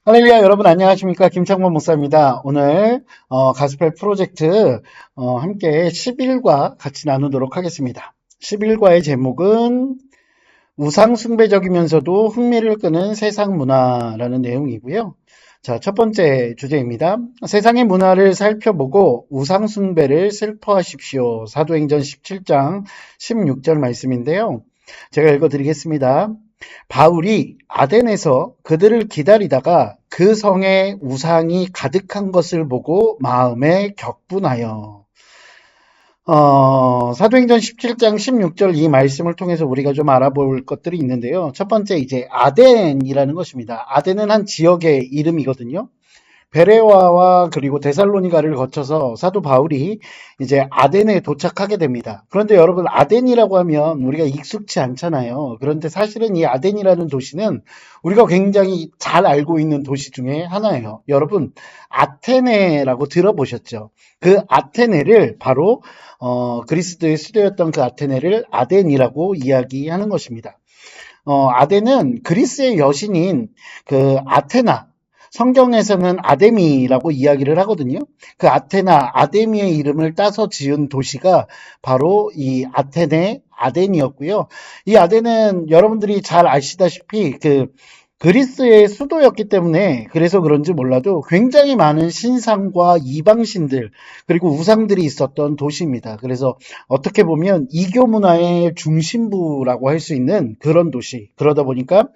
할렐루야, 여러분 안녕하십니까? 김창범 목사입니다. 오늘 가스펠 프로젝트 함께 10일과 같이 나누도록 하겠습니다. 10일과의 제목은 우상숭배적이면서도 흥미를 끄는 세상 문화라는 내용이고요. 자, 첫 번째 주제입니다. 세상의 문화를 살펴보고 우상숭배를 슬퍼하십시오. 사도행전 17장 16절 말씀인데요. 제가 읽어드리겠습니다. 바울이 아덴에서 그들을 기다리다가 그 성에 우상이 가득한 것을 보고 마음에 격분하여 사도행전 17장 16절 이 말씀을 통해서 우리가 좀 알아볼 것들이 있는데요. 첫 번째 이제 아덴이라는 것입니다. 아덴은 한 지역의 이름이거든요. 베레와와 그리고 데살로니가를 거쳐서 사도 바울이 이제 아덴에 도착하게 됩니다. 그런데 여러분 아덴이라고 하면 우리가 익숙치 않잖아요. 그런데 사실은 이 아덴이라는 도시는 우리가 굉장히 잘 알고 있는 도시 중에 하나예요. 여러분 아테네라고 들어보셨죠? 그 아테네를 바로 그리스도의 수도였던 그 아테네를 아덴이라고 이야기하는 것입니다. 아덴은 그리스의 여신인 그 아테나, 성경에서는 아데미라고 이야기를 하거든요. 그 아테나, 아데미의 이름을 따서 지은 도시가 바로 이 아테네, 아덴이었고요. 이 아덴은 여러분들이 잘 아시다시피 그 그리스의 수도였기 때문에 그래서 그런지 몰라도 굉장히 많은 신상과 이방신들 그리고 우상들이 있었던 도시입니다. 그래서 어떻게 보면 이교 문화의 중심부라고 할 수 있는 그런 도시. 그러다 보니까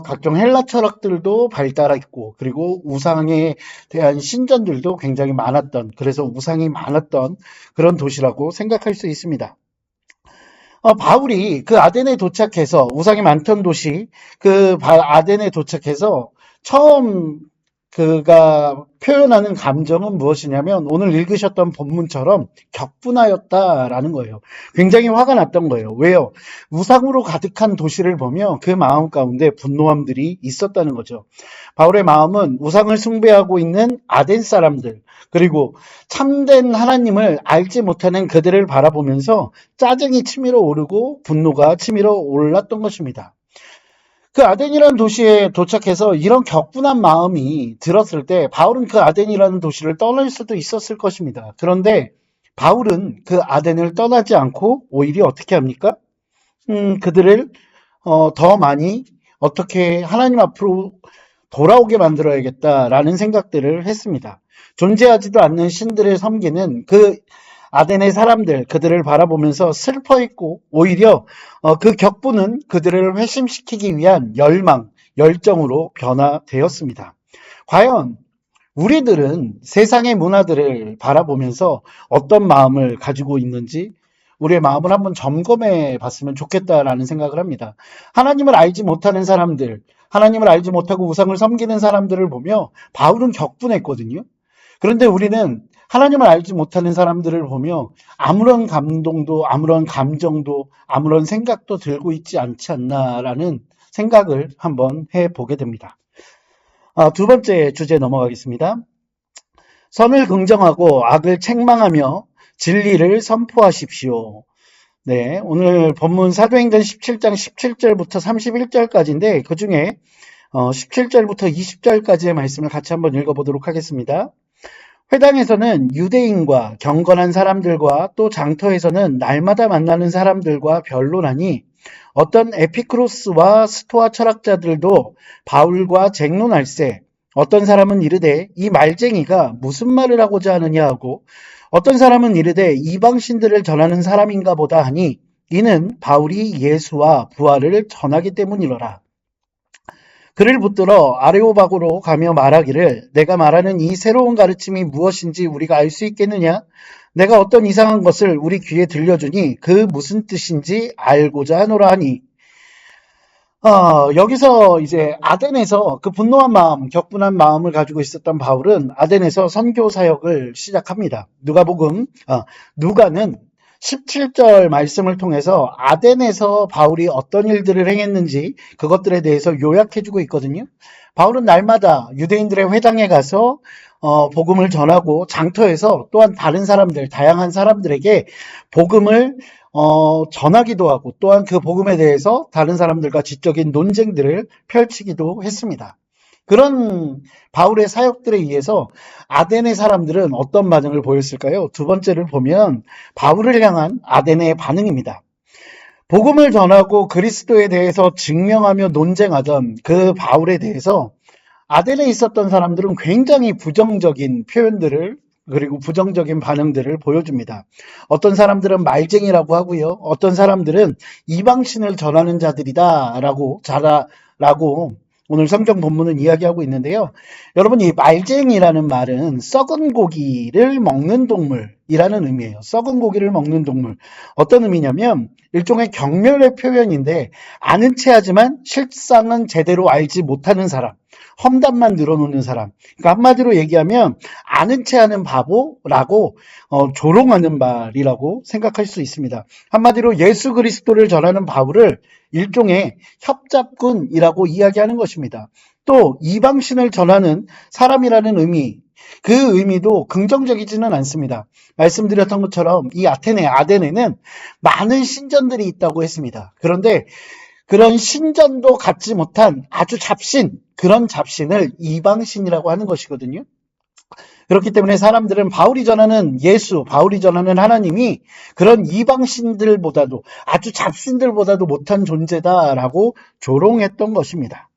각종 헬라 철학들도 발달했고, 그리고 우상에 대한 신전들도 굉장히 많았던, 그래서 우상이 많았던 그런 도시라고 생각할 수 있습니다. 바울이 그 아덴에 도착해서, 우상이 많던 도시, 그 아덴에 도착해서 처음 그가 표현하는 감정은 무엇이냐면 오늘 읽으셨던 본문처럼 격분하였다라는 거예요. 굉장히 화가 났던 거예요. 왜요? 우상으로 가득한 도시를 보며 그 마음 가운데 분노함들이 있었다는 거죠. 바울의 마음은 우상을 숭배하고 있는 아덴 사람들, 그리고 참된 하나님을 알지 못하는 그들을 바라보면서 짜증이 치밀어 오르고 분노가 치밀어 올랐던 것입니다. 그 아덴이라는 도시에 도착해서 이런 격분한 마음이 들었을 때 바울은 그 아덴이라는 도시를 떠날 수도 있었을 것입니다. 그런데 바울은 그 아덴을 떠나지 않고 오히려 어떻게 합니까? 그들을 더 많이 어떻게 하나님 앞으로 돌아오게 만들어야겠다라는 생각들을 했습니다. 존재하지도 않는 신들을 섬기는 그 아덴의 사람들, 그들을 바라보면서 슬퍼했고, 오히려 그 격분은 그들을 회심시키기 위한 열망, 열정으로 변화되었습니다. 과연 우리들은 세상의 문화들을 바라보면서 어떤 마음을 가지고 있는지 우리의 마음을 한번 점검해 봤으면 좋겠다라는 생각을 합니다. 하나님을 알지 못하는 사람들, 하나님을 알지 못하고 우상을 섬기는 사람들을 보며 바울은 격분했거든요. 그런데 우리는 하나님을 알지 못하는 사람들을 보며 아무런 감동도, 아무런 감정도, 아무런 생각도 들고 있지 않지 않나라는 생각을 한번 해보게 됩니다. 두 번째 주제 넘어가겠습니다. 선을 긍정하고 악을 책망하며 진리를 선포하십시오. 네, 오늘 본문 사도행전 17장 17절부터 31절까지인데 그 중에 17절부터 20절까지의 말씀을 같이 한번 읽어보도록 하겠습니다. 회당에서는 유대인과 경건한 사람들과 또 장터에서는 날마다 만나는 사람들과 변론하니 어떤 에피크로스와 스토아 철학자들도 바울과 쟁론할세 어떤 사람은 이르되 이 말쟁이가 무슨 말을 하고자 하느냐 하고 어떤 사람은 이르되 이방신들을 전하는 사람인가 보다 하니 이는 바울이 예수와 부활을 전하기 때문이로라. 그를 붙들어 아레오바고로 가며 말하기를 내가 말하는 이 새로운 가르침이 무엇인지 우리가 알 수 있겠느냐? 내가 어떤 이상한 것을 우리 귀에 들려주니 그 무슨 뜻인지 알고자 하노라 하니 여기서 이제 아덴에서 그 분노한 마음, 격분한 마음을 가지고 있었던 바울은 아덴에서 선교 사역을 시작합니다. 누가는 17절 말씀을 통해서 아덴에서 바울이 어떤 일들을 행했는지 그것들에 대해서 요약해주고 있거든요. 바울은 날마다 유대인들의 회당에 가서 복음을 전하고 장터에서 또한 다른 사람들, 다양한 사람들에게 복음을 전하기도 하고 또한 그 복음에 대해서 다른 사람들과 지적인 논쟁들을 펼치기도 했습니다. 그런 바울의 사역들에 의해서 아덴의 사람들은 어떤 반응을 보였을까요? 두 번째를 보면 바울을 향한 아덴의 반응입니다. 복음을 전하고 그리스도에 대해서 증명하며 논쟁하던 그 바울에 대해서 아덴에 있었던 사람들은 굉장히 부정적인 표현들을 그리고 부정적인 반응들을 보여줍니다. 어떤 사람들은 말쟁이라고 하고요. 어떤 사람들은 이방신을 전하는 자들이다라고 오늘 성경 본문은 이야기하고 있는데요. 여러분, 이 말쟁이라는 말은 썩은 고기를 먹는 동물이라는 의미예요. 썩은 고기를 먹는 동물. 어떤 의미냐면 일종의 경멸의 표현인데 아는 체 하지만 실상은 제대로 알지 못하는 사람. 험담만 늘어놓는 사람. 그러니까 한마디로 얘기하면 아는 체 하는 바보라고 조롱하는 말이라고 생각할 수 있습니다. 한마디로 예수 그리스도를 전하는 바울을 일종의 협잡꾼이라고 이야기하는 것입니다. 또 이방신을 전하는 사람이라는 의미, 그 의미도 긍정적이지는 않습니다. 말씀드렸던 것처럼 이 아데네는 많은 신전들이 있다고 했습니다. 그런데 그런 신전도 갖지 못한 아주 그런 잡신을 이방신이라고 하는 것이거든요. 그렇기 때문에 사람들은 바울이 전하는 바울이 전하는 하나님이 그런 이방신들보다도 아주 잡신들보다도 못한 존재다라고 조롱했던 것입니다.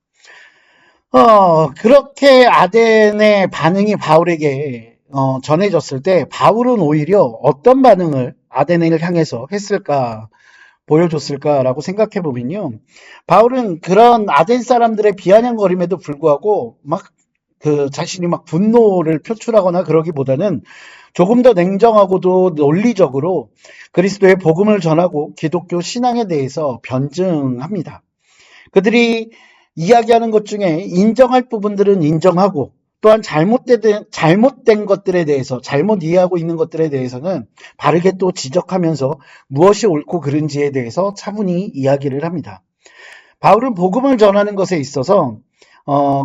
그렇게 아덴의 반응이 바울에게 전해졌을 때 바울은 오히려 어떤 반응을 아덴을 향해서 했을까? 보여줬을까라고 생각해 보면요. 바울은 그런 아덴 사람들의 비아냥거림에도 불구하고 자신이 분노를 표출하거나 그러기보다는 조금 더 냉정하고도 논리적으로 그리스도의 복음을 전하고 기독교 신앙에 대해서 변증합니다. 그들이 이야기하는 것 중에 인정할 부분들은 인정하고 또한 잘못된 것들에 대해서 잘못 이해하고 있는 것들에 대해서는 바르게 또 지적하면서 무엇이 옳고 그른지에 대해서 차분히 이야기를 합니다. 바울은 복음을 전하는 것에 있어서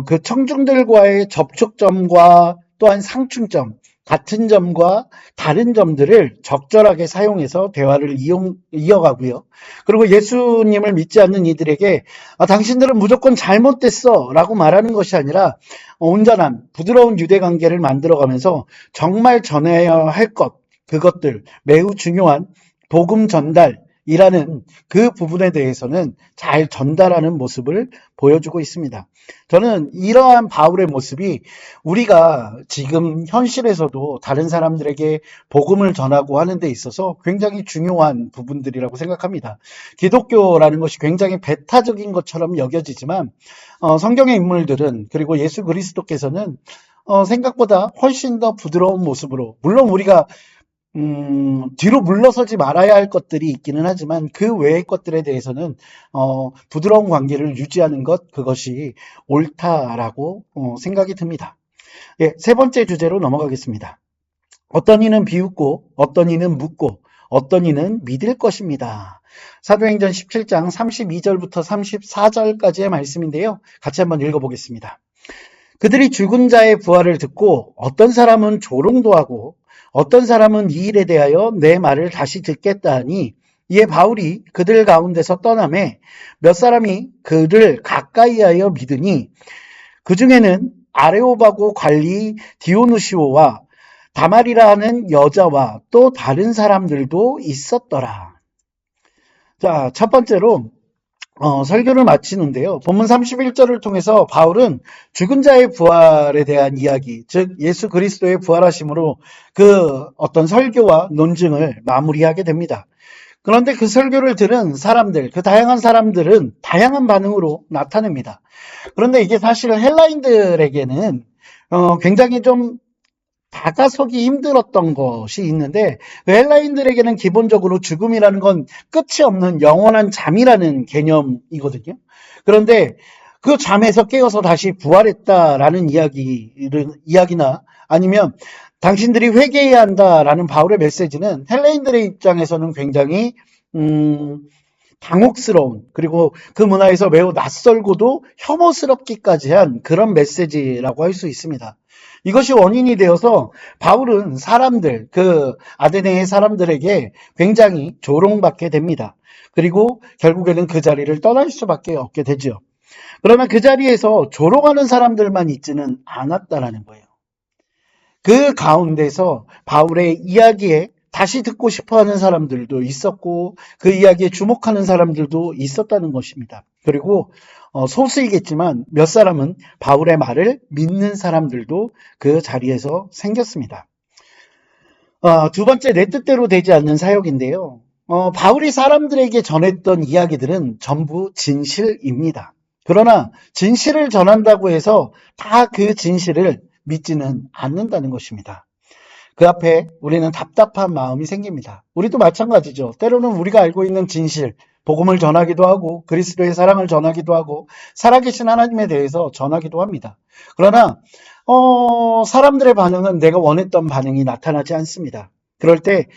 그 청중들과의 접촉점과 또한 상충점, 같은 점과 다른 점들을 적절하게 사용해서 대화를 이어가고요. 그리고 예수님을 믿지 않는 이들에게 당신들은 무조건 잘못됐어 라고 말하는 것이 아니라 온전한 부드러운 유대관계를 만들어가면서 정말 전해야 할 그것들 매우 중요한 복음 전달이라는 그 부분에 대해서는 잘 전달하는 모습을 보여주고 있습니다. 저는 이러한 바울의 모습이 우리가 지금 현실에서도 다른 사람들에게 복음을 전하고 하는 데 있어서 굉장히 중요한 부분들이라고 생각합니다. 기독교라는 것이 굉장히 배타적인 것처럼 여겨지지만 성경의 인물들은 그리고 예수 그리스도께서는 생각보다 훨씬 더 부드러운 모습으로 물론 우리가 뒤로 물러서지 말아야 할 것들이 있기는 하지만 그 외의 것들에 대해서는 부드러운 관계를 유지하는 그것이 옳다라고 생각이 듭니다. 예, 세 번째 주제로 넘어가겠습니다. 어떤 이는 비웃고 어떤 이는 묻고 어떤 이는 믿을 것입니다. 사도행전 17장 32절부터 34절까지의 말씀인데요. 같이 한번 읽어보겠습니다. 그들이 죽은 자의 부활을 듣고 어떤 사람은 조롱도 하고 어떤 사람은 이 일에 대하여 내 말을 다시 듣겠다 하니 이에 바울이 그들 가운데서 떠나매 몇 사람이 그를 가까이하여 믿으니 그 중에는 아레오바고 관리 디오누시오와 다말이라 하는 여자와 또 다른 사람들도 있었더라. 자, 첫 번째로 설교를 마치는데요. 본문 31절을 통해서 바울은 죽은 자의 부활에 대한 이야기, 즉 예수 그리스도의 부활하심으로 그 어떤 설교와 논증을 마무리하게 됩니다. 그런데 그 설교를 들은 사람들, 그 다양한 사람들은 다양한 반응으로 나타냅니다. 그런데 이게 사실 헬라인들에게는 굉장히 좀 다가서기 힘들었던 것이 있는데 헬라인들에게는 기본적으로 죽음이라는 건 끝이 없는 영원한 잠이라는 개념이거든요. 그런데 그 잠에서 깨어서 다시 부활했다라는 이야기나 아니면 당신들이 회개해야 한다라는 바울의 메시지는 헬라인들의 입장에서는 굉장히 당혹스러운 그리고 그 문화에서 매우 낯설고도 혐오스럽기까지 한 그런 메시지라고 할 수 있습니다. 이것이 원인이 되어서 바울은 그 아데네의 사람들에게 굉장히 조롱받게 됩니다. 그리고 결국에는 그 자리를 떠날 수밖에 없게 되죠. 그러나 그 자리에서 조롱하는 사람들만 있지는 않았다라는 거예요. 그 가운데서 바울의 이야기에 다시 듣고 싶어 하는 사람들도 있었고, 그 이야기에 주목하는 사람들도 있었다는 것입니다. 그리고 소수이겠지만 몇 사람은 바울의 말을 믿는 사람들도 그 자리에서 생겼습니다. 두 번째, 내 뜻대로 되지 않는 사역인데요. 바울이 사람들에게 전했던 이야기들은 전부 진실입니다. 그러나 진실을 전한다고 해서 다 그 진실을 믿지는 않는다는 것입니다. 그 앞에 우리는 답답한 마음이 생깁니다. 우리도 마찬가지죠. 때로는 우리가 알고 있는 진실, 복음을 전하기도 하고 그리스도의 사랑을 전하기도 하고 살아계신 하나님에 대해서 전하기도 합니다. 그러나 사람들의 반응은 내가 원했던 반응이 나타나지 않습니다. 그럴 때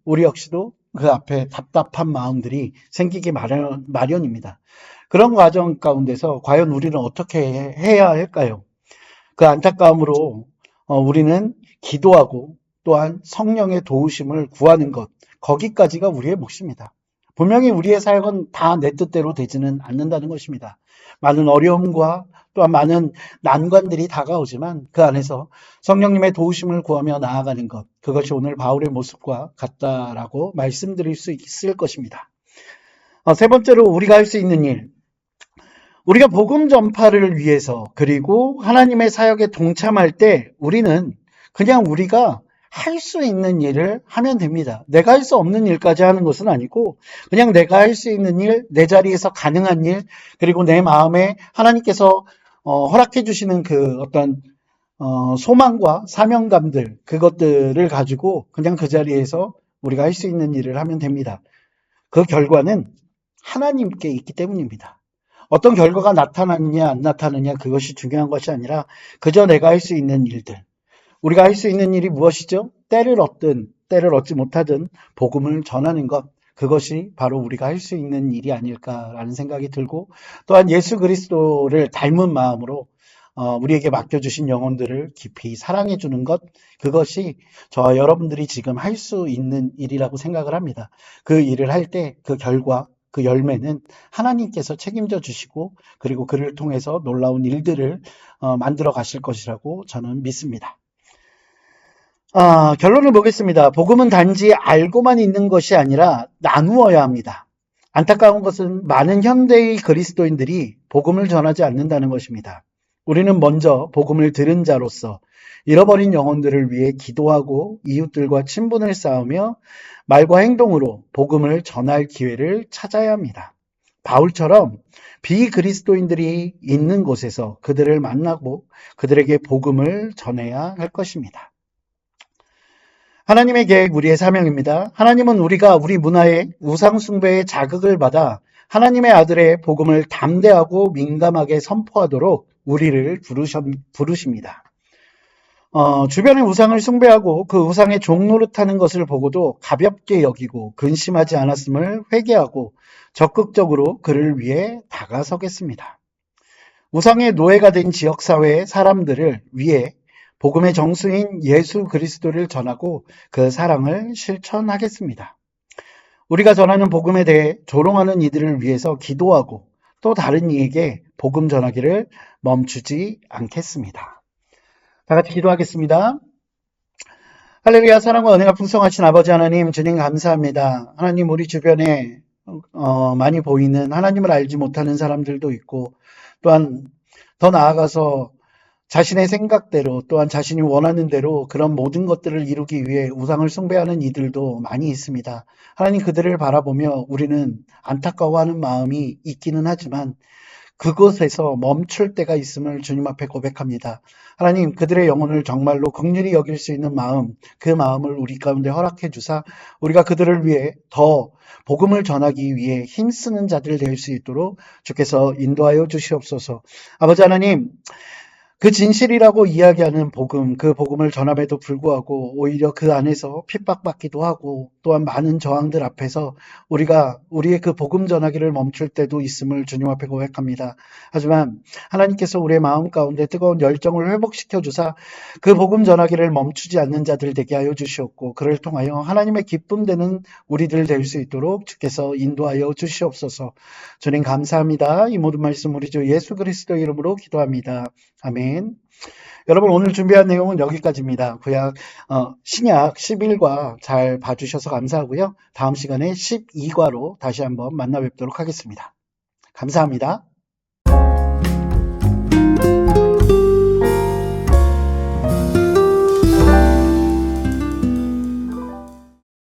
우리 역시도 그 앞에 답답한 마음들이 생기기 마련입니다. 그런 과정 가운데서 과연 우리는 어떻게 해야 할까요? 그 안타까움으로 우리는 기도하고 또한 성령의 도우심을 구하는 것, 거기까지가 우리의 몫입니다. 분명히 우리의 사역은 다 내 뜻대로 되지는 않는다는 것입니다. 많은 어려움과 또한 많은 난관들이 다가오지만 그 안에서 성령님의 도우심을 구하며 나아가는 것, 그것이 오늘 바울의 모습과 같다라고 말씀드릴 수 있을 것입니다. 세 번째로 우리가 할 수 있는 일, 우리가 복음 전파를 위해서 그리고 하나님의 사역에 동참할 때 우리는 그냥 우리가 할 수 있는 일을 하면 됩니다. 내가 할 수 없는 일까지 하는 것은 아니고 그냥 내가 할 수 있는 일, 내 자리에서 가능한 일, 그리고 내 마음에 하나님께서 허락해 주시는 그 어떤 소망과 사명감들, 그것들을 가지고 그냥 그 자리에서 우리가 할 수 있는 일을 하면 됩니다. 그 결과는 하나님께 있기 때문입니다. 어떤 결과가 나타나느냐 안 나타나느냐 그것이 중요한 것이 아니라 그저 내가 할 수 있는 일들, 우리가 할 수 있는 일이 무엇이죠? 때를 얻든 때를 얻지 못하든 복음을 전하는 것, 그것이 바로 우리가 할 수 있는 일이 아닐까라는 생각이 들고, 또한 예수 그리스도를 닮은 마음으로 우리에게 맡겨주신 영혼들을 깊이 사랑해 주는 것, 그것이 저와 여러분들이 지금 할 수 있는 일이라고 생각을 합니다. 그 일을 할 때 그 결과, 그 열매는 하나님께서 책임져 주시고 그리고 그를 통해서 놀라운 일들을 만들어 가실 것이라고 저는 믿습니다. 결론을 보겠습니다. 복음은 단지 알고만 있는 것이 아니라 나누어야 합니다. 안타까운 것은 많은 현대의 그리스도인들이 복음을 전하지 않는다는 것입니다. 우리는 먼저 복음을 들은 자로서 잃어버린 영혼들을 위해 기도하고 이웃들과 친분을 쌓으며 말과 행동으로 복음을 전할 기회를 찾아야 합니다. 바울처럼 비그리스도인들이 있는 곳에서 그들을 만나고 그들에게 복음을 전해야 할 것입니다. 하나님의 계획, 우리의 사명입니다. 하나님은 우리가 우리 문화의 우상숭배의 자극을 받아 하나님의 아들의 복음을 담대하고 민감하게 선포하도록 우리를 부르십니다. 주변의 우상을 숭배하고 그 우상의 종노릇하는 것을 보고도 가볍게 여기고 근심하지 않았음을 회개하고 적극적으로 그를 위해 다가서겠습니다. 우상의 노예가 된 지역사회의 사람들을 위해 복음의 정수인 예수 그리스도를 전하고 그 사랑을 실천하겠습니다. 우리가 전하는 복음에 대해 조롱하는 이들을 위해서 기도하고 또 다른 이에게 복음 전하기를 멈추지 않겠습니다. 다 같이 기도하겠습니다. 할렐루야. 사랑과 은혜가 풍성하신 아버지 하나님, 주님 감사합니다. 하나님, 우리 주변에 많이 보이는 하나님을 알지 못하는 사람들도 있고, 또한 더 나아가서 자신의 생각대로 또한 자신이 원하는 대로 그런 모든 것들을 이루기 위해 우상을 숭배하는 이들도 많이 있습니다. 하나님, 그들을 바라보며 우리는 안타까워하는 마음이 있기는 하지만 그곳에서 멈출 때가 있음을 주님 앞에 고백합니다. 하나님, 그들의 영혼을 정말로 긍휼히 여길 수 있는 마음, 그 마음을 우리 가운데 허락해 주사 우리가 그들을 위해 더 복음을 전하기 위해 힘쓰는 자들 될 수 있도록 주께서 인도하여 주시옵소서. 아버지 하나님, 그 진실이라고 이야기하는 복음, 그 복음을 전함에도 불구하고 오히려 그 안에서 핍박받기도 하고 또한 많은 저항들 앞에서 우리가 우리의 그 복음 전하기를 멈출 때도 있음을 주님 앞에 고백합니다. 하지만 하나님께서 우리의 마음 가운데 뜨거운 열정을 회복시켜 주사 그 복음 전하기를 멈추지 않는 자들 되게 하여 주시옵고 그를 통하여 하나님의 기쁨 되는 우리들 될 수 있도록 주께서 인도하여 주시옵소서. 주님 감사합니다. 이 모든 말씀 우리 주 예수 그리스도의 이름으로 기도합니다. 아멘. 여러분 오늘 준비한 내용은 여기까지입니다. 구약 신약 11과 잘 봐주셔서 감사하고요. 다음 시간에 12과로 다시 한번 만나 뵙도록 하겠습니다. 감사합니다.